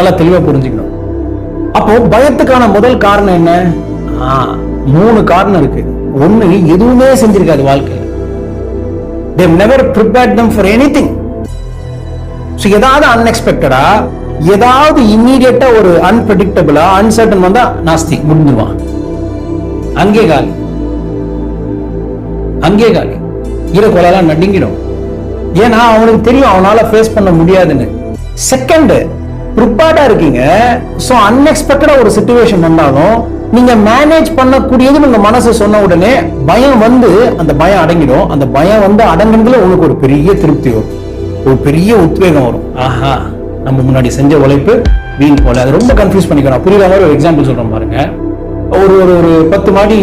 நல்லா தெளிவா புரிஞ்சுக்கணும். அப்போ பயத்துக்கான முதல் காரணம் என்ன? 3 காரணம் இருக்கு. ஒண்ணு, எதுவுமே செஞ்சிருக்காது வாழ்க்கையில். They've never prepared them for anything. So ஏதாவது அன்எக்ஸ்பெக்டடா, ஏதாவது இம்மீடியட்டா ஒரு அன்பிரடிக்டபிளா அன்சர்டன் வந்தா நாஸ்தி முடிஞ்சுவான். அங்கே காலி, அங்கே காலி. ஈரக்கொலையெல்லாம் நடுங்கிடும். ஏன்னா அவனுக்கு தெரியும் அவனால ஃபேஸ் பண்ண முடியாதுன்னு. செகண்ட், ப்ரிப்பேர்டா இருக்கீங்க. ஸோ அன்எக்ஸ்பெக்டடா ஒரு சிச்சுவேஷன் வந்தாலும் நீங்க மேனேஜ் பண்ணக்கூடியது உங்க மனசு சொன்ன உடனே பயம் வந்து அந்த பயம் அடங்கிடும். அந்த பயம் வந்து அடங்குறதுல உங்களுக்கு ஒரு பெரிய திருப்தி வரும், ஒரு பெரிய உத்வேகம் வரும். ஆஹா, நம்ம முன்னாடி செஞ்ச உழைப்பு வீண் போல. அது ரொம்ப கன்ஃபியூஸ் பண்ணிக்கிறோம். புரியுற மாதிரி ஒரு எக்ஸாம்பிள் சொல்றோம் பாருங்க. ஒரு 10 மாடி